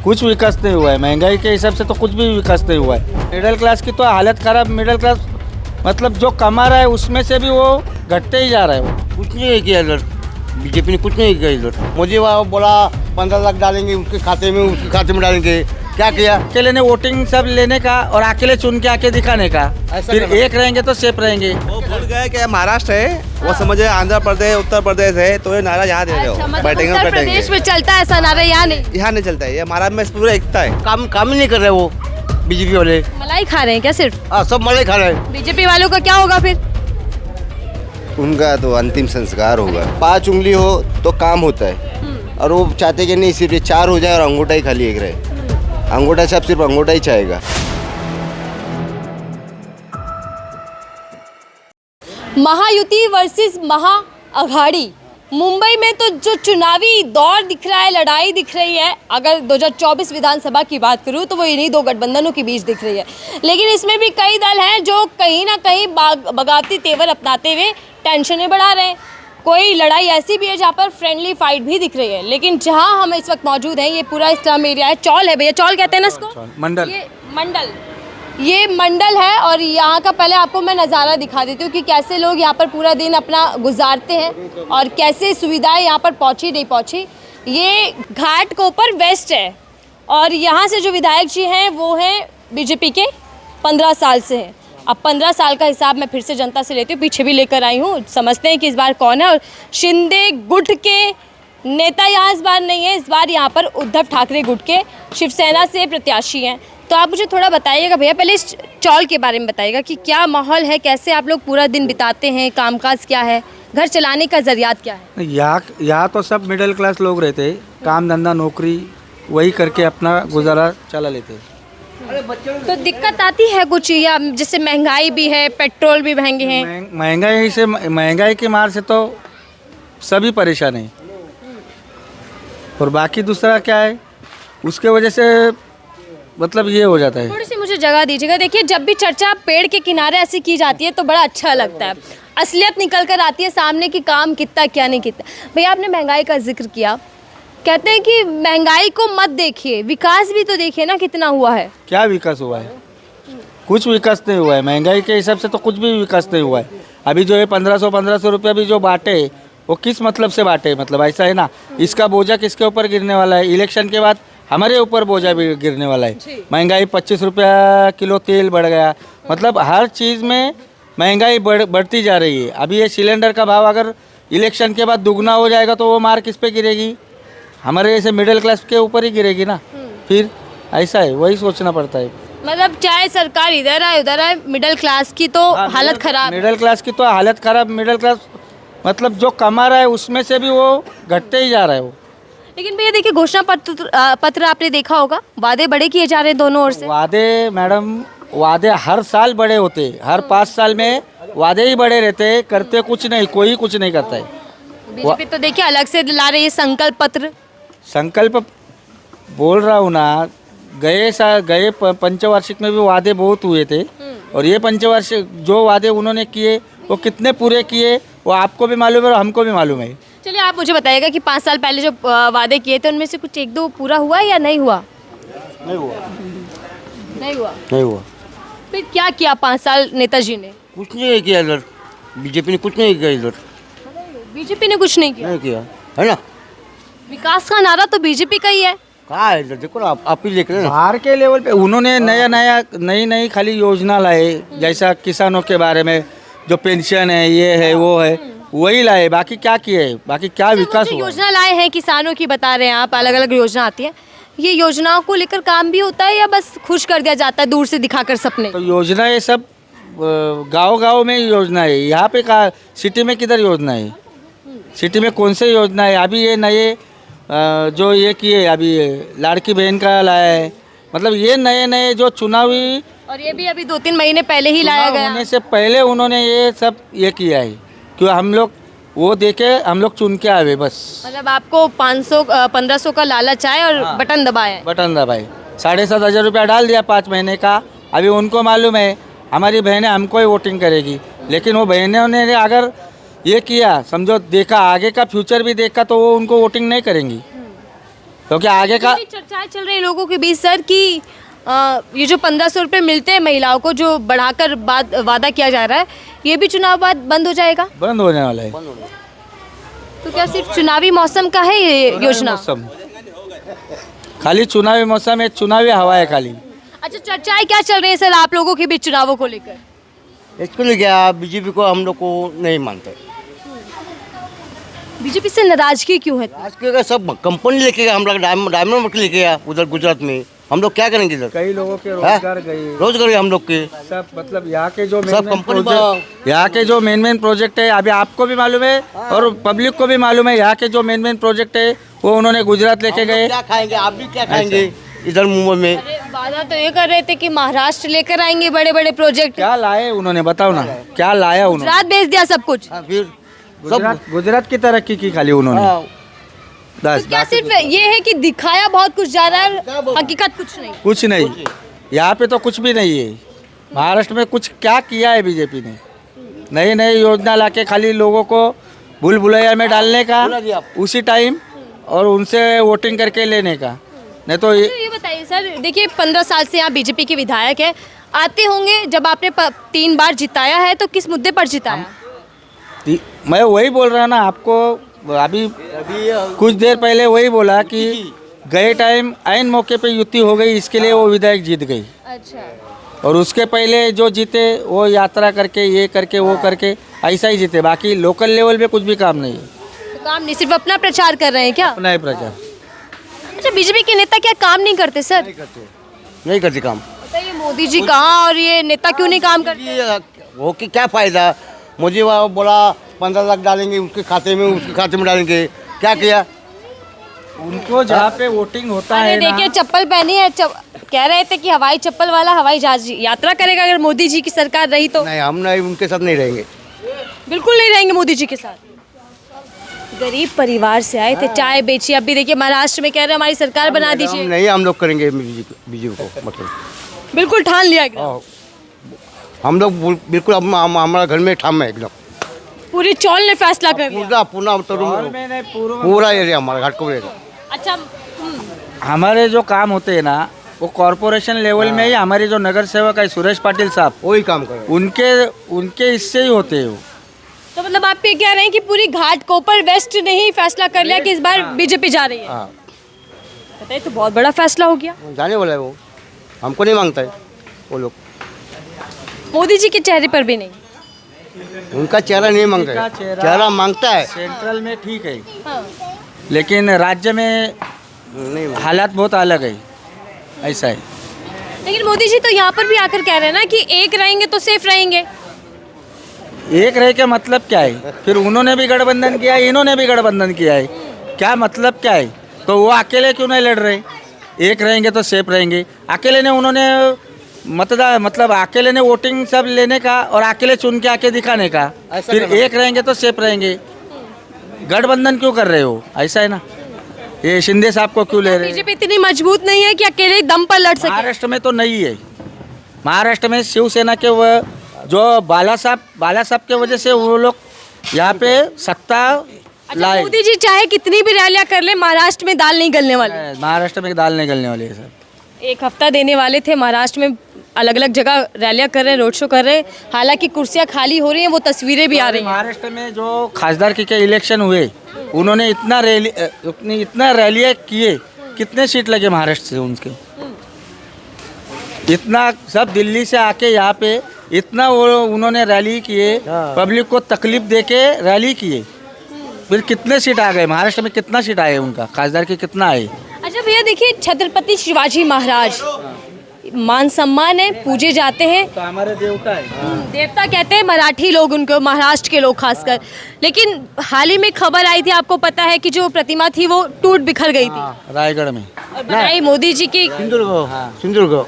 कुछ विकास नहीं हुआ है। महंगाई के हिसाब से तो कुछ भी विकास नहीं हुआ है। मिडिल क्लास की तो हालत खराब। मिडिल क्लास मतलब जो कमा रहा है उसमें से भी वो घटते ही जा रहा है। वो कुछ नहीं किया इधर, बीजेपी ने कुछ नहीं किया इधर। मोदी वहाँ बोला 15 लाख डालेंगे उसके खाते में डालेंगे, क्या किया? अकेले ने वोटिंग सब लेने का और अकेले चुन के आके दिखाने का, फिर एक रहेंगे तो सेफ रहेंगे। वो भूल गए कि महाराष्ट्र है, वो समझे आंध्र प्रदेश उत्तर प्रदेश है, तो ये नारा यहाँ दे रहे हो। बैठेंगे उत्तर प्रदेश में चलता है ऐसा नारा, यहाँ नहीं। यहाँ नहीं चलता है, ये महाराष्ट्र में पूरा एकता है। काम ही नहीं कर रहे वो बीजेपी वाले। मलाई खा रहे हैं क्या सिर्फ? सब मलाई खा रहे हैं। बीजेपी वालों का क्या होगा फिर? उनका तो अंतिम संस्कार होगा। 5 उंगली हो तो काम होता है, और वो चाहते कि नहीं सिर्फ 4 हो जाए और अंगूठा ही खाली एक रहे। अंगूठा साहब सिर्फ अंगूठा ही चाहेगा। महायुति वर्सेस महाअघाड़ी। मुंबई में तो जो चुनावी दौर दिख रहा है, लड़ाई दिख रही है, अगर 2024 विधानसभा की बात करूं तो वो इन्हीं दो गठबंधनों के बीच दिख रही है। लेकिन इसमें भी कई दल हैं जो कहीं ना कहीं बगावती तेवर अपनाते हुए टेंशनें बढ़ा रहे हैं। कोई लड़ाई ऐसी भी है जहाँ पर फ्रेंडली फाइट भी दिख रही है। लेकिन जहाँ हम इस वक्त मौजूद हैं, ये पूरा स्लम एरिया है। चौल है भैया, चौल कहते हैं ना इसको? मंडल। ये मंडल है, और यहाँ का पहले आपको मैं नज़ारा दिखा देती हूँ कि कैसे लोग यहाँ पर पूरा दिन अपना गुजारते हैं और कैसे सुविधाएं यहाँ पर पहुँची नहीं पहुँची। ये घाट के ऊपर वेस्ट है, और यहाँ से जो विधायक जी हैं वो हैं बीजेपी के, 15 साल से हैं। अब 15 साल का हिसाब मैं फिर से जनता से लेती हूँ, पीछे भी लेकर आई हूँ, समझते हैं कि इस बार कौन है। और शिंदे गुट के नेता यहाँ इस बार नहीं है, इस बार यहाँ पर उद्धव ठाकरे गुट के शिवसेना से प्रत्याशी हैं। तो आप मुझे थोड़ा बताइएगा भैया, पहले इस चौल के बारे में बताइएगा कि क्या माहौल है, कैसे आप लोग पूरा दिन बिताते हैं, कामकाज क्या है, घर चलाने का ज़रियात क्या है? यहाँ तो सब मिडिल क्लास लोग रहते हैं, काम धंधा नौकरी वही करके अपना गुजारा चला लेते हैं। तो दिक्कत आती है कुछ, या जैसे महंगाई भी है, पेट्रोल भी महंगे हैं? महंगाई की मार से तो सभी परेशान हैं, और बाकी दूसरा क्या है उसके वजह से मतलब ये हो जाता है। थोड़ी सी मुझे जगह दीजिएगा। देखिए, जब भी चर्चा पेड़ के किनारे ऐसी की जाती है तो बड़ा अच्छा लगता है, असलियत निकल कर आती है सामने कि काम कितना क्या नहीं कितना। भैया आपने महंगाई का जिक्र किया, कहते हैं कि महंगाई को मत देखिए, विकास भी तो देखिए ना कितना हुआ है। क्या विकास हुआ है? कुछ विकास नहीं हुआ है। महंगाई के हिसाब से तो कुछ भी विकास नहीं हुआ है। अभी जो है 1500 रुपया भी जो बांटे वो किस मतलब से बांटे? मतलब ऐसा है ना, इसका बोझा किसके ऊपर गिरने वाला है? इलेक्शन के बाद हमारे ऊपर बोझा भी गिरने वाला है। महंगाई 25 रुपया किलो तेल बढ़ गया, मतलब हर चीज़ में महंगाई बढ़ती जा रही है। अभी ये सिलेंडर का भाव अगर इलेक्शन के बाद दुगना हो जाएगा तो वो मार किस पे गिरेगी? हमारे ऐसे मिडिल क्लास के ऊपर ही गिरेगी ना। फिर ऐसा है, वही सोचना पड़ता है। मतलब चाहे सरकार इधर आए उधर आए, मिडिल क्लास की तो हालत खराब। मिडिल क्लास की तो हालत खराब। मिडिल क्लास मतलब जो कमा रहा है उसमें से भी वो घटते ही जा रहा है वो। लेकिन भैया देखिए, घोषणा पत्र आपने देखा होगा, वादे बड़े किए जा रहे हैं दोनों ओर से। वादे मैडम, वादे हर साल बड़े होते, हर 5 साल में वादे ही बड़े रहते, करते कुछ नहीं, कोई कुछ नहीं करता है। बीजेपी तो देखिए अलग से ला रही है संकल्प पत्र। संकल्प बोल रहा हूँ ना, गए पंचवार्षिक में भी वादे बहुत हुए थे, और ये पंचवार्षिक जो वादे उन्होंने किए वो कितने पूरे किए वो आपको भी मालूम है और हमको भी मालूम है। चलिए आप मुझे बताइएगा कि 5 साल पहले जो वादे किए थे उनमें से कुछ 1-2 पूरा हुआ या नहीं हुआ? नहीं हुआ। फिर क्या किया 5 साल नेताजी ने? कुछ नहीं किया इधर, बीजेपी ने कुछ नहीं किया इधर। बीजेपी ने कुछ नहीं किया है ना। विकास का नारा तो बीजेपी का ही है। कहाँ है इधर? देखो ना, आप ही देख रहे हैं। बाहर के लेवल पे उन्होंने नई खाली योजना लाए, जैसा किसानों के बारे में जो पेंशन है, ये है वो है, वही लाए। बाकी क्या किए? बाकी क्या विकास हुआ? योजना लाए हैं किसानों की, बता रहे हैं आप, अलग अलग योजना आती है। ये योजनाओं को लेकर काम भी होता है या बस खुश कर दिया जाता है दूर से दिखाकर सपने? तो योजना ये सब गांव में ही योजना है। यहाँ पे कहाँ सिटी में किधर योजना है? सिटी में कौन से योजना है? अभी ये नए जो ये किए, अभी लाड़की बहन का लाया है, मतलब ये नए जो चुनावी, और ये भी अभी 2-3 महीने पहले ही लाया गया। होने से पहले उन्होंने ये सब ये किया है, क्यों हम लोग वो देखे, हम लोग चुन के आए बस। मतलब आपको 500-1500 का लालच आए और बटन दबाए। 7,500 रुपया डाल दिया 5 महीने का। अभी उनको मालूम है हमारी बहनें हमको ही वोटिंग करेगी, लेकिन वो बहनों ने अगर ये किया, समझो देखा, आगे का फ्यूचर भी देखा, तो वो उनको वोटिंग नहीं करेंगी। क्योंकि आगे का अभी चर्चाएं चल रही हैं लोगों के बीच सर कि ये जो 1500 रुपये मिलते हैं महिलाओं को जो बढ़ाकर वादा किया जा रहा है, ये भी चुनाव बाद बंद हो जाएगा। बंद होने वाला है। तो क्या सिर्फ चुनावी मौसम का है ये योजना? मौसम खाली चुनावी मौसम है, चुनावी हवा है खाली। अच्छा, चर्चाएं क्या चल रही है सर आप लोगों के बीच चुनावों को लेकर? इसको लिए क्या बीजेपी को हम लोग को नहीं मानते। बीजेपी से नाराजगी क्यों है? आज के सब कंपनी लेके गया, हम लोग डायमंड लेके गया उधर गुजरात में, हम लोग क्या करेंगे इधर? कई लोगों के रोजगार गए, रोजगार हम लोग के सब मतलब यहाँ के जो सब कंपनी यहाँ के जो मेन प्रोजेक्ट है, अभी आपको भी मालूम है और पब्लिक को भी मालूम है, यहाँ के जो मेन प्रोजेक्ट है वो उन्होंने गुजरात लेके गए। क्या खाएंगे, आप भी क्या खाएंगे इधर मुंबई में? अरे वादा तो ये कर रहे थे कि महाराष्ट्र लेकर आएंगे बड़े बड़े प्रोजेक्ट। क्या लाए उन्होंने, बताओ ना क्या लाया उन्होंने? गुजरात भेज दिया सब कुछ। हाँ, फिर गुजरात की तरक्की की खाली उन्होंने। हाँ, बस तो क्या सिर्फ ये है कि दिखाया बहुत कुछ जा रहा है और हकीकत कुछ नहीं? कुछ नहीं, यहाँ पे तो कुछ भी नहीं है। महाराष्ट्र में कुछ क्या किया है बीजेपी ने? नई नई योजना लाके खाली लोगों को भूल भुलैया में डालने का उसी टाइम और उनसे वोटिंग करके लेने का। नहीं तो ये बताइए सर, देखिए 15 साल से यहाँ बीजेपी के विधायक है, आते होंगे, जब आपने 3 बार जिताया है तो किस मुद्दे पर जिताया? मैं वही बोल रहा ना आपको, अभी कुछ देर पहले वही बोला कि गए टाइम ऐन मौके पे युति हो गई, इसके लिए वो विधायक जीत गई। अच्छा, और उसके पहले जो जीते वो यात्रा करके ये करके वो करके ऐसा ही जीते, बाकी लोकल लेवल पे कुछ भी काम नहीं है। तो काम नहीं, सिर्फ अपना प्रचार कर रहे हैं क्या? अपना ही प्रचार। अच्छा, बीजेपी के नेता क्या काम नहीं करते सर? नहीं करते काम। बताइए मोदी जी कहाँ और ये नेता क्यों नहीं काम करते? ये हो के क्या फायदा? मुझे वहाँ बोला 15 लाख डालेंगे उसके खाते में डालेंगे, क्या किया? उनको जहाँ पे वोटिंग होता अरे है ना, देखिए चप्पल पहनी है, कह रहे थे कि हवाई चप्पल वाला हवाई जहाज यात्रा करेगा अगर मोदी जी की सरकार रही तो। नहीं, हम नहीं उनके साथ नहीं रहेंगे। बिल्कुल नहीं रहेंगे मोदी जी के साथ। गरीब परिवार से आए थे, चाय बेची, अभी देखिए महाराष्ट्र में कह रहे हैं हमारी सरकार बना दीजिए। नहीं, हम लोग करेंगे बीजेपी को, मतलब बिल्कुल ठान लिया एकदम। हम लोग बिल्कुल हमारा घर में ठाम है एकदम। पूरी चौल ने फैसला कर लिया। पूरा पूरा एरिया हमारा घाटकोपर एरिया। अच्छा, हमारे जो काम होते हैं ना वो कॉरपोरेशन लेवल में ही, हमारे जो नगर सेवक है सुरेश पाटिल साहब, वही काम कर उनके इससे ही होते हैं वो। तो मतलब आप ये कह रहे हैं कि पूरी घाटकोपर वेस्ट ने ही फैसला कर लिया कि इस बार बीजेपी जा रही है? हाँ, बताइए, तो बहुत बड़ा फैसला हो गया। जाने वाला है वो, हमको नहीं मांगता है वो लोग। मोदी जी के चेहरे पर भी नहीं? उनका चेहरा नहीं मांगता है, चेहरा मांगता है। सेंट्रल में ठीक है, हाँ। लेकिन राज्य में नहीं, हालात बहुत अलग है, ऐसा है। लेकिन मोदी जी तो यहाँ पर भी आकर कह रहे हैं ना कि एक रहेंगे तो सेफ रहेंगे। एक रह के मतलब क्या है? फिर उन्होंने भी गठबंधन किया है, इन्होंने भी गठबंधन किया है, क्या मतलब क्या है? तो वो अकेले क्यों नहीं लड़ रहे? एक रहेंगे तो सेफ रहेंगे। अकेले ने उन्होंने मतलब अकेले ने वोटिंग सब लेने का और अकेले चुन के आके दिखाने का, फिर एक रहेंगे तो सेफ रहेंगे। गठबंधन क्यों कर रहे हो? ऐसा है ना, ये शिंदे साहब को क्यों ले रहे हैं? बीजेपी इतनी मजबूत नहीं है कि अकेले दम पर लड़ सके? महाराष्ट्र में तो नहीं है। महाराष्ट्र में शिवसेना के वो जो बाला साहब के वजह से वो लोग यहाँ पे सत्ता अच्छा, लाए। मोदी जी चाहे कितनी भी रैलियां कर ले, महाराष्ट्र में दाल नहीं गलने वाली। महाराष्ट्र में दाल नहीं गलने वाली है सर। 1 हफ्ता देने वाले थे महाराष्ट्र में, अलग अलग जगह रैलियां कर रहे हैं, रोड शो कर रहे हैं, हालांकि कुर्सियां खाली हो रही हैं, वो तस्वीरें भी आ रही हैं। महाराष्ट्र में जो खासदार के इलेक्शन हुए, उन्होंने इतना रैलियाँ किए, कितने सीट लगे महाराष्ट्र से उनके? इतना सब दिल्ली से आके यहाँ पे इतना वो उन्होंने रैली किए, पब्लिक को तकलीफ दे के रैली किए, फिर कितने सीट आ गए महाराष्ट्र में? कितना सीट आए उनका खासदार के, कितना आए? अच्छा भैया देखिए, छत्रपति शिवाजी महाराज मान सम्मान है, पूजे जाते हैं, तो हमारे देवता है, देवता कहते हैं मराठी लोग उनको, महाराष्ट्र के लोग खासकर। लेकिन हाल ही में खबर आई थी, आपको पता है कि जो प्रतिमा थी वो टूट बिखर गई थी रायगढ़ में, और बताइए मोदी जी की, सिंधुदुर्ग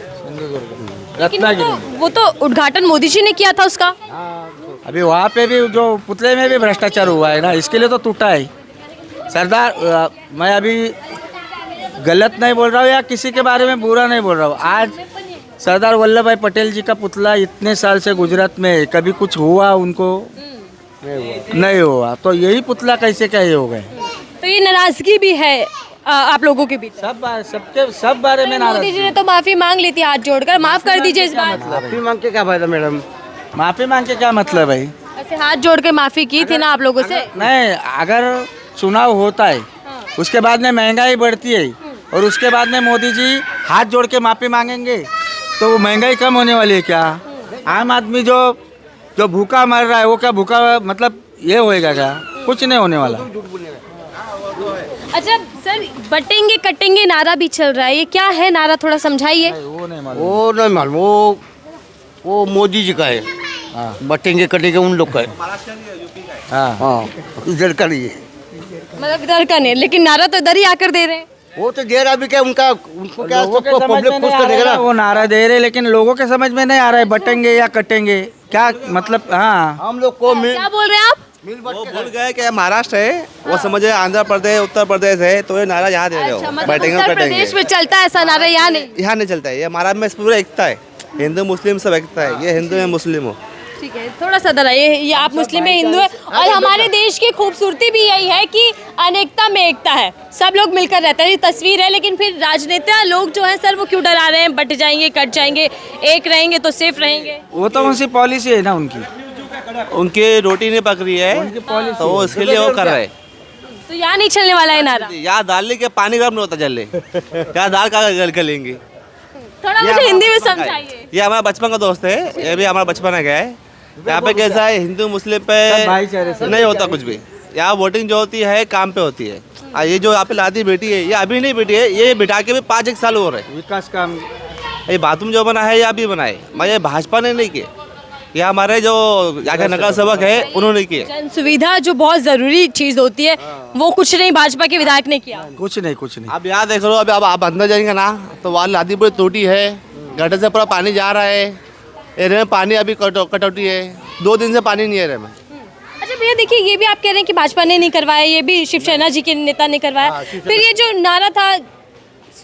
रत्नागिरी। वो तो उद्घाटन मोदी जी ने किया था उसका। अभी वहाँ पे भी जो पुतले में भी भ्रष्टाचार हुआ है ना, इसके लिए तो टूटा है। सरदार, मैं अभी गलत नहीं बोल रहा हूँ या किसी के बारे में बुरा नहीं बोल रहा हूँ, आज सरदार वल्लभ भाई पटेल जी का पुतला इतने साल से गुजरात में है, कभी कुछ हुआ उनको? नहीं हुआ। तो यही पुतला कैसे क्या ये हो गए? तो ये नाराजगी भी है आप लोगों के बीच? सब बारे में मोदी जी ने तो माफी मांग ली थी हाथ जोड़कर, माफ कर दीजिए इस बार। माफी मांग के क्या फायदा मैडम? माफी मांग के क्या मतलब है? ऐसे हाथ जोड़ के माफी की थी ना आप लोगों से। नहीं, अगर चुनाव होता है उसके बाद में महंगाई बढ़ती है और उसके बाद में मोदी जी हाथ जोड़ के माफी मांगेंगे तो वो महंगाई कम होने वाली है क्या? आम आदमी जो भूखा मर रहा है वो क्या भूखा मतलब ये होएगा क्या? कुछ नहीं होने वाला। अच्छा सर, बटेंगे कटेंगे नारा भी चल रहा है, ये क्या है नारा, थोड़ा समझाइए। वो नहीं मालूम। वो नहीं मालूम, वो मोदी जी का है। बटेंगे कटेंगे उन लोग का है। हाँ, हाँ, इधर का नहीं है। मतलब इधर का नहीं, लेकिन नारा तो इधर ही आकर दे रहे हैं। वो तो दे रहा भी क्या, उनको क्या लोगों के सबको समझ पब्लिक में खुश नहीं आ करेगा रहा ना। है, वो नारा दे रहे लेकिन लोगों के समझ में नहीं आ रहा है बटेंगे या कटेंगे क्या मतलब। हाँ, हम लोग को क्या बोल रहे हैं आप? वो भूल गए कि महाराष्ट्र है, वो समझे आंध्र प्रदेश उत्तर प्रदेश है, तो ये नारा यहाँ दे रहे हो। अच्छा, मतलब बैठेंगे उत्तर कटेंगे, प्रदेश में चलता है ऐसा नारा, यहाँ नहीं। यहाँ नहीं चलता है। ये महाराष्ट्र में पूरा एकता है, हिंदू मुस्लिम सब एकता है। ये हिंदू है मुस्लिम हो। ठीक है, थोड़ा सा डरा ये आप मुस्लिम है हिंदू है, और हमारे देश की खूबसूरती भी यही है कि अनेकता में एकता है, सब लोग मिलकर रहते हैं। ये तस्वीर है, लेकिन फिर राजनेता लोग जो हैं सर वो क्यों डरा रहे हैं? बट जाएंगे कट जाएंगे, एक रहेंगे तो सेफ रहेंगे। वो तो उनकी पॉलिसी है ना उनकी। उनकी रोटी नहीं पक रही है तो वो इसके लिए वो कर रहे हैं। तो यहाँ नहीं चलने वाला है नारा। यहाँ दाल के पानी गर्म नहीं होता जल्दी, यहाँ दाल का गलेंगे। थोड़ा मुझे हिंदी में समझाइए। ये हमारा बचपन का दोस्त है, ये भी हमारा बचपन है। क्या है यहाँ पे कैसा है, हिंदू मुस्लिम पे सब भाईचारे से। नहीं होता कुछ भी। यहाँ वोटिंग जो होती है काम पे होती है। ये जो यहाँ पे लादी बेटी है, ये अभी नहीं बेटी है, ये बिठा के भी 5-1 साल हो रहे हैं। विकास काम ये बाथरूम जो बना है ये अभी बनाए, मैं ये भाजपा ने नहीं किए, ये हमारे जो यहाँ के नगर सेवक है उन्होंने किए। जन सुविधा जो बहुत जरूरी चीज होती है वो कुछ नहीं भाजपा के विधायक ने किया। कुछ नहीं। अब यहाँ देख लो, अभी अब आप अंदर जाएंगे ना तो वहाँ लादी पूरी टूटी है, गटर से पूरा पानी जा रहा है। एरिया में पानी अभी कटौती है, 2 दिन से पानी नहीं है एरिया में। अच्छा भैया देखिए, ये भी आप कह रहे हैं कि भाजपा ने नहीं करवाया, ये भी शिवसेना जी के नेता ने करवाया। फिर ये जो नारा था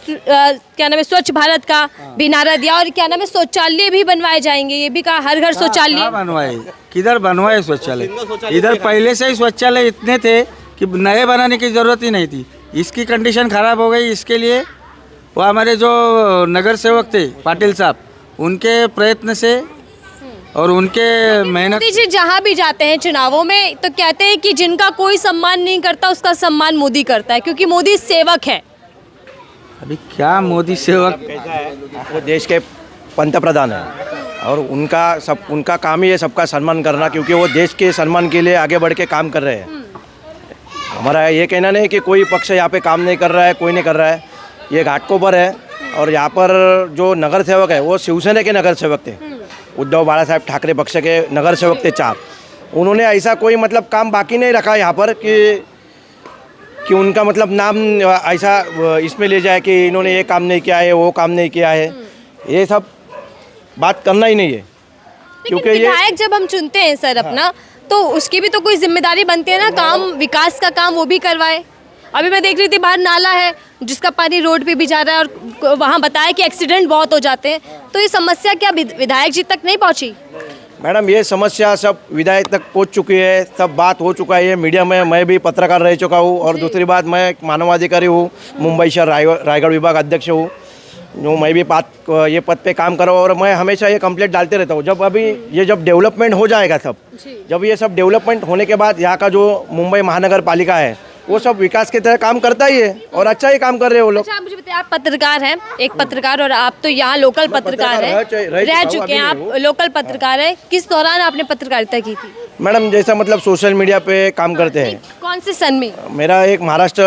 क्या नाम है, स्वच्छ भारत का भी नारा दिया, और क्या नाम है, शौचालय भी बनवाए जाएंगे, ये भी कहा हर घर शौचालय। कहाँ बनवाए, किधर बनवाए शौचालय? इधर पहले से ही शौचालय इतने थे कि नए बनाने की जरूरत ही नहीं थी। इसकी कंडीशन खराब हो गई, इसके लिए वो हमारे जो नगर सेवक थे पाटिल साहब, उनके प्रयत्न से और उनके मेहनत। मोदी जी जहाँ भी जाते हैं चुनावों में तो कहते हैं कि जिनका कोई सम्मान नहीं करता उसका सम्मान मोदी करता है, क्योंकि मोदी सेवक है। अभी क्या मोदी सेवक, वो देश के पंतप्रधान हैं और उनका काम ही है सबका सम्मान करना, क्योंकि वो देश के सम्मान के लिए आगे बढ़ के काम कर रहे हैं। हमारा ये कहना नहीं कि कोई पक्ष यहाँ पे काम नहीं कर रहा है, कोई नहीं कर रहा है। ये घाटकोपर है और यहाँ पर जो नगर सेवक है वो शिवसेना के नगर सेवक थे, उद्धव बाला साहब ठाकरे पक्ष के नगर सेवक थे 4। उन्होंने ऐसा कोई मतलब काम बाकी नहीं रखा यहाँ पर कि उनका मतलब नाम ऐसा इसमें ले जाए कि इन्होंने ये काम नहीं किया है, वो काम नहीं किया है। ये सब बात करना ही नहीं है, क्योंकि विधायक जब हम चुनते हैं सर अपना, तो उसकी भी तो कोई जिम्मेदारी बनती है ना, काम विकास का काम वो भी करवाए। अभी मैं देख रही थी बाहर नाला है जिसका पानी रोड पे भी जा रहा है, और वहाँ बताया कि एक्सीडेंट बहुत हो जाते हैं। तो ये समस्या क्या विधायक जी तक नहीं पहुँची? मैडम ये समस्या सब विधायक तक पहुंच चुकी है, सब बात हो चुका है। ये मीडिया में मैं भी पत्रकार रह चुका हूँ, और दूसरी बात मैं एक मानवाधिकारी हूँ, मुंबई शहर रायगढ़ विभाग अध्यक्ष हूँ, जो मैं भी ये पद पे काम कर रहा हूँ, और मैं हमेशा ये कंप्लेंट डालते रहता हूँ। जब डेवलपमेंट हो जाएगा जब ये सब डेवलपमेंट होने के बाद यहाँ का जो मुंबई महानगर पालिका है वो सब विकास की तरह काम करता ही है, और अच्छा ही काम कर रहे हैं वो लोग। अच्छा, आप मुझे बताइए, आप पत्रकार हैं, एक पत्रकार, और आप तो यहाँ लोकल पत्रकार हैं, रह चुके हैं, आप लोकल पत्रकार हैं। किस दौरान आपने पत्रकारिता की थी? मैडम जैसा मतलब सोशल मीडिया पे काम करते हैं। कौन से सन में? मेरा एक महाराष्ट्र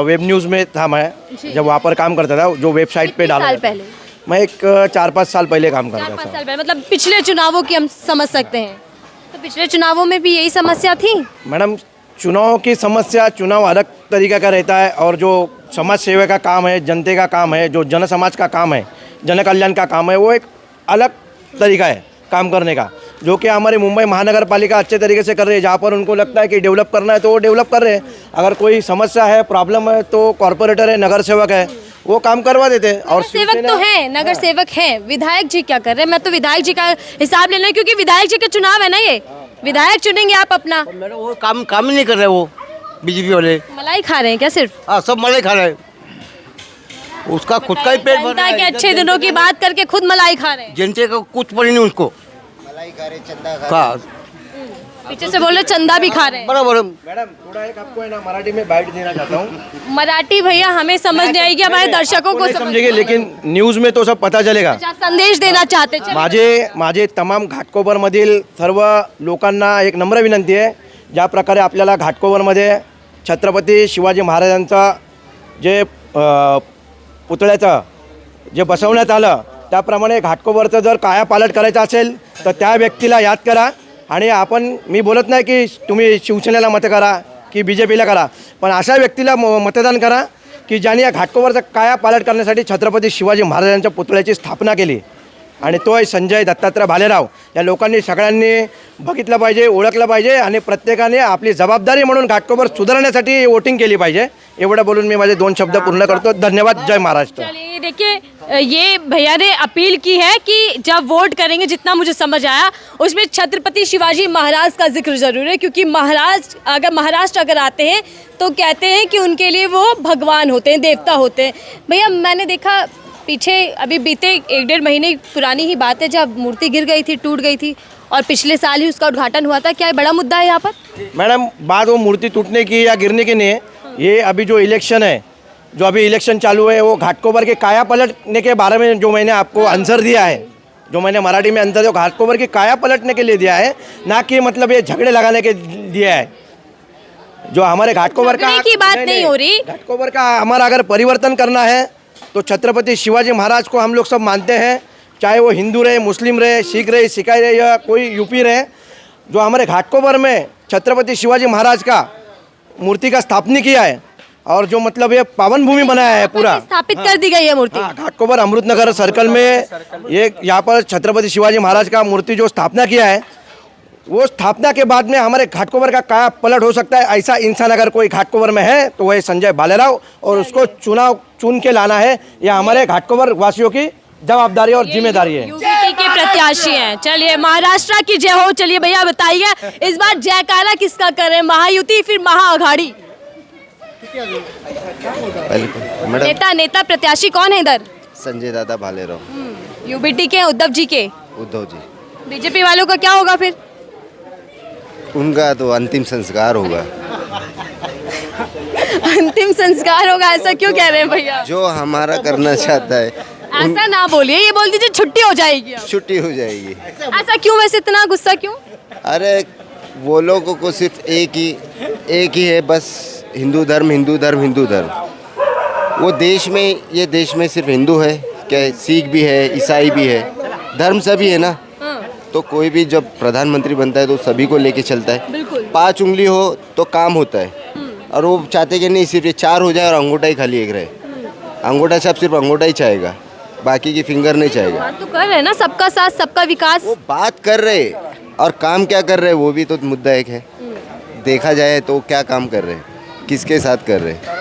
वेब न्यूज़ में था, मैं जब वहाँ पर काम करता था, जो वेबसाइट पे डाला। साल पहले? मैं एक 4-5 साल पहले काम करता 4-5 था। साल पहले, मतलब पिछले चुनावों की हम समझ सकते हैं। तो पिछले चुनावों में भी यही समस्या थी? मैडम चुनाव की समस्या, चुनाव अलग तरीके का रहता है, और जो समाज सेवा का काम है, जनते का काम है, जो जन समाज का काम है, जन कल्याण का काम है, वो एक अलग तरीका है काम करने का, जो कि हमारे मुंबई महानगर पालिका अच्छे तरीके से कर रही है। जहाँ पर उनको लगता है कि डेवलप करना है तो वो डेवलप कर रहे हैं। अगर कोई समस्या है, प्रॉब्लम है, तो कॉरपोरेटर है, नगर सेवक है, वो काम करवा देते हैं। और सेवक तो है, नगर सेवक है, विधायक जी क्या कर रहे हैं? मैं तो विधायक जी का हिसाब लेना है, क्योंकि विधायक जी का चुनाव है ना, ये विधायक चुनेंगे आप अपना। मैडम वो काम ही नहीं कर रहे, वो बीजेपी वाले। मलाई खा रहे हैं क्या सिर्फ? हाँ, सब मलाई खा रहे हैं, उसका खुद का ही पेट भर रहा जनता के है। अच्छे दिनों की बात करके खुद मलाई खा रहे हैं। जनता का कुछ पड़ी नहीं उसको। मलाई खा रहे, चंदा खा का पीछे से बोल रहे चंदा भी खा रहे हैं। बराबर है। मैडम थोड़ा एक आपको है ना मराठी में बाइट देना चाहता हूँ। मराठी भैया हमें समझ नहीं आएगी, हमारे दर्शकों को समझ समझेंगे, लेकिन न्यूज में तो सब पता चलेगा। अच्छा, संदेश देना चाहते हैं। माझे तमाम घाटकोपरमधील सर्व लोकांना एक नम्र विनंती आहे, ज्या प्रकारे आपल्याला घाटकोपरमध्ये छत्रपती शिवाजी महाराजांचा जे पुतळ्याचं जे बसवण्यात आलं, त्याप्रमाणे घाटकोपरचं जर कायापालट करायचं असेल तर त्या व्यक्तीला याद करा. आणि मी बोलत नाही की तुम्ही शिवसेनेला मत करा की BJPला करा, पण अशा व्यक्तीला मतदान करा की ज्यांनी या घाटकोपरचा कायापालट करण्यासाठी छत्रपती शिवाजी महाराजांच्या पुतळ्याची स्थापना केली. आणि तो आहे संजय दत्तात्रय भालेराव. या लोकांनी सगळ्यांनी बघितलं पाहिजे, ओळखलं पाहिजे आणि प्रत्येकाने आपली जबाबदारी म्हणून घाटकोपर सुधारण्यासाठी वोटिंग केली पाहिजे. एवढं बोलून मी माझे 2 शब्द पूर्ण करतो. धन्यवाद. जय महाराष्ट्र. चलिए देखिए, ये भैया ने अपील की है कि जब वोट करेंगे, जितना मुझे समझ आया उसमें छत्रपति शिवाजी महाराज का जिक्र जरूर है, क्योंकि महाराष्ट्र अगर आते हैं तो कहते हैं कि उनके लिए वो भगवान होते हैं, देवता होते हैं. भैया मैंने देखा पीछे अभी बीते 1-1.5 महीने पुरानी ही बात है जब मूर्ति गिर गई थी, टूट गई थी, और पिछले साल ही उसका उद्घाटन हुआ था. क्या ये बड़ा मुद्दा है यहाँ पर? मैडम बात वो मूर्ति टूटने की या गिरने की नहीं है. ये अभी जो इलेक्शन है, जो अभी इलेक्शन चालू है, वो घाटकोपर के काया पलटने के बारे में जो मैंने आपको आंसर दिया है, जो मैंने मराठी में आंसर दिया, घाटकोपर की काया पलटने के लिए दिया है, ना कि मतलब ये झगड़े लगाने के दिया है. जो हमारे घाटकोपर का झगड़े की बात नहीं हो रही. घाटकोपर का हमारा अगर परिवर्तन करना है तो छत्रपति शिवाजी महाराज को हम लोग सब मानते हैं, चाहे वो हिंदू रहे, मुस्लिम रहे, सिख रहे, ईसाई रहे या कोई यूपी रहे. जो हमारे घाटकोपर में छत्रपति शिवाजी महाराज का मूर्ति का स्थापना किया है और जो मतलब ये पावन भूमि बनाया है पूरा, स्थापित कर दी गई है मूर्ति. हाँ, घाटकोपर अमृतनगर सर्कल में ये यहाँ पर छत्रपति शिवाजी महाराज का मूर्ति जो स्थापना किया है, वो स्थापना के बाद में हमारे घाटकोपर का काया पलट हो सकता है. ऐसा इंसान अगर कोई घाटकोपर में है तो वह संजय भालेराव, और उसको चुन के लाना है. यह हमारे घाटकोपर वासियों की जवाबदारी और जिम्मेदारी है. यूपी के प्रत्याशी हैं. चलिए, महाराष्ट्र की जय हो. चलिए भैया बताइए, इस बार जयकारा किसका कर रहे हैं, महायुति फिर महाअघाड़ी? मैडम नेता प्रत्याशी कौन है इधर? संजय दादा भालेराव, यूबीटी के, उद्धव जी के. उद्धव जी. बीजेपी वालों का क्या होगा फिर? उनका तो अंतिम संस्कार होगा. अंतिम संस्कार होगा, ऐसा क्यों कह रहे हैं भैया? जो हमारा करना चाहता है ऐसा ना बोलिए, ये बोल दीजिए छुट्टी हो जाएगी अब. छुट्टी हो जाएगी. ऐसा क्यों, वैसे इतना गुस्सा क्यों? अरे वो लोगों को सिर्फ एक ही है बस, हिंदू धर्म हिंदू धर्म हिंदू धर्म. वो देश में सिर्फ हिंदू है क्या, सिख भी है, ईसाई भी है, धर्म सभी है ना. तो कोई भी जब प्रधानमंत्री बनता है तो सभी को लेके चलता है. बिल्कुल. 5 उंगली हो तो काम होता है. और वो चाहते कि नहीं सिर्फ 4 हो जाए और अंगूठा ही खाली एक रहे. अंगूठा छाप सिर्फ अंगूठा ही चाहेगा, बाकी की फिंगर नहीं चाहेगा. बात तो कर रहे हैं ना, सबका साथ सबका विकास. वो बात कर रहे और काम क्या कर रहे, वो भी तो मुद्दा एक है. देखा जाए तो क्या काम कर रहे हैं, किसके साथ कर रहे हैं.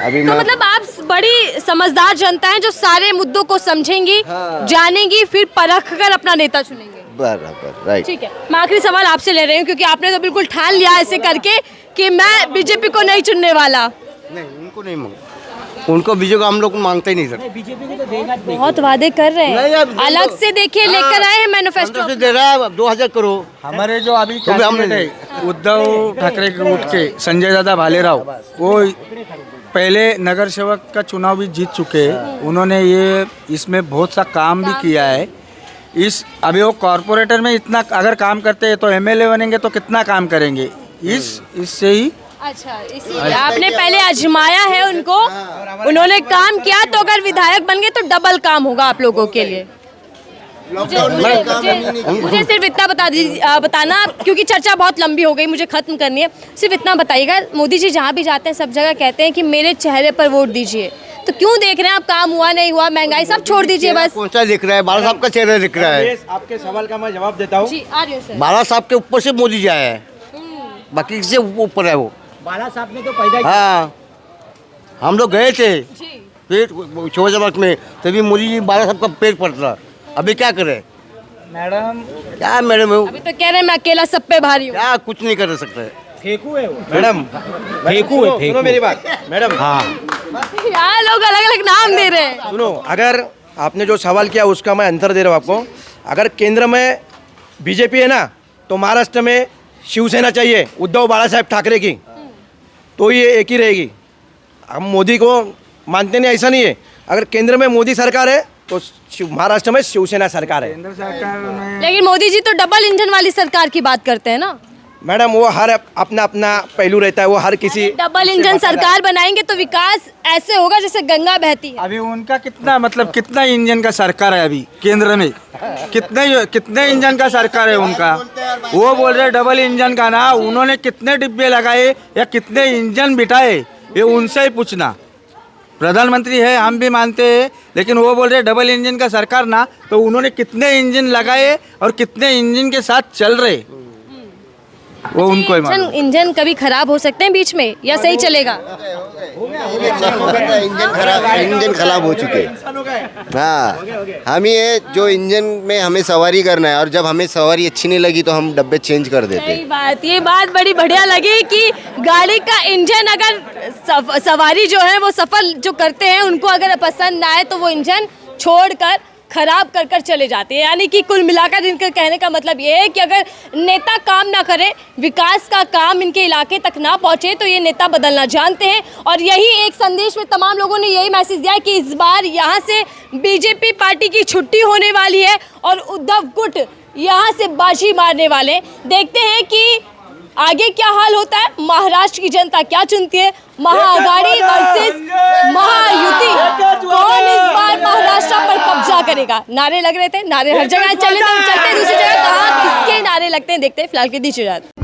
अभी तो मैं मतलब आप बड़ी समझदार जनता है जो सारे मुद्दों को समझेंगी, जानेंगी, फिर परख कर अपना नेता चुनेंगे. बराबर राइट. ठीक है, मैं आखिरी सवाल आपसे ले रही हूँ, क्योंकि आपने तो बिल्कुल ठान लिया ऐसे करके कि मैं बीजेपी को नहीं चुनने वाला. नहीं, उनको नहीं मांग, उनको बीजेपी को हम लोग मांगते ही नहीं सर. बहुत वादे कर रहे नहीं, हैं, अब अलग से देखिए लेकर आए हैं मैनिफेस्टो. से दे रहा है 2000 करोड़. हमारे जो अभी तो भी हमने कैंडिडेट है उद्धव ठाकरे के उठ के संजय दादा भालेराव, वो पहले नगर सेवक का चुनाव भी जीत चुके हैं. उन्होंने ये इसमें बहुत सा काम भी किया है. अभी वो कॉरपोरेटर में इतना अगर काम करते हैं तो एमएलए बनेंगे तो कितना काम करेंगे. इससे ही. अच्छा, इसीलिए आपने पहले आजमाया है उनको, उन्होंने काम किया, तो अगर विधायक बन गए तो डबल काम होगा आप लोगों के लिए. मुझे सिर्फ इतना बताना, क्योंकि चर्चा बहुत लंबी हो गई, मुझे खत्म करनी है. सिर्फ इतना बताइएगा, मोदी जी जहाँ भी जाते हैं सब जगह कहते हैं कि मेरे चेहरे पर वोट दीजिए, तो क्यों देख रहे हैं आप, काम हुआ नहीं हुआ, महंगाई सब छोड़ दीजिए बस. कौन सा दिख रहा है, बाला साहब का चेहरा दिख रहा है. आपके सवाल का मैं जवाब देता हूँ. जी, आ रही हूँ सर. बाला साहब के ऊपर से मोदी जी आया है, बाकी किससे ऊपर है वो. बाला साहब ने तो पैदा हाँ, हम लोग गए थे जी. पेट छोटे में, तभी मोदी जी बाला साहब का पेट पड़ता. अभी क्या करे मैडम क्या मैडम, अभी तो कह रहे हैं मैं अकेला सब पे भारी हूँ. क्या कुछ नहीं कर सकते. मैडम सुनो मेरी बात मैडम। हाँ यहाँ लोग अलग अलग नाम दे रहे हैं। सुनो, अगर आपने जो सवाल किया उसका मैं आंसर दे रहा हूँ आपको। अगर केंद्र में बीजेपी है ना, तो महाराष्ट्र में शिवसेना चाहिए उद्धव बाला साहेब ठाकरे की, तो ये एक ही रहेगी। हम मोदी को मानते नहीं, ऐसा नहीं है। अगर केंद्र में मोदी सरकार है तो महाराष्ट्र में शिवसेना सरकार है। केंद्र सरकार में लेकिन मोदी जी तो डबल इंजन वाली सरकार की बात करते हैं ना। मैडम वो हर अपना अपना पहलू रहता है, वो हर किसी डबल इंजन सरकार बनाएंगे तो विकास ऐसे होगा जैसे गंगा बहती है। अभी उनका कितना मतलब कितना इंजन का सरकार है अभी केंद्र में, कितने इंजन का सरकार है उनका। वो बोल रहे डबल इंजन का ना, उन्होंने कितने डिब्बे लगाए या कितने इंजन बिठाए ये उनसे ही पूछना। प्रधानमंत्री है हम भी मानते हैं, लेकिन वो बोल रहे डबल इंजन का सरकार ना, तो उन्होंने कितने इंजन लगाए और कितने इंजन के साथ चल रहे वो उनको ही मालूम। इंजन कभी खराब हो सकते हैं बीच में या सही चलेगा? इंजन खराब हो चुके हैं। हाँ, हम ये जो इंजन में हमें सवारी करना है और जब हमें सवारी अच्छी नहीं लगी तो हम डब्बे चेंज कर देते सही हैं। बात, ये बात बड़ी बढ़िया लगी कि गाड़ी का इंजन अगर सवारी जो है वो सफर जो करते हैं उनको अगर पसंद ना आए तो वो इंजन छोड़कर खराब कर कर चले जाते हैं। यानी कि कुल मिलाकर इनके कहने का मतलब ये है कि अगर नेता काम ना करे, विकास का काम इनके इलाके तक ना पहुंचे तो ये नेता बदलना जानते हैं। और यही एक संदेश में तमाम लोगों ने यही मैसेज दिया है कि इस बार यहाँ से बीजेपी पार्टी की छुट्टी होने वाली है और उद्धव गुट यहाँ से बाजी मारने वाले। देखते हैं कि आगे क्या हाल होता है, महाराष्ट्र की जनता क्या चुनती है, महाआघाड़ी वर्सेस महायुति, कौन इस बार महाराष्ट्र पर कब्जा करेगा। नारे लग रहे थे, नारे हर जगह चलते दूसरी जगह कहाँ किसके नारे लगते हैं, देखते हैं। फिलहाल के दीजिए इजाजत।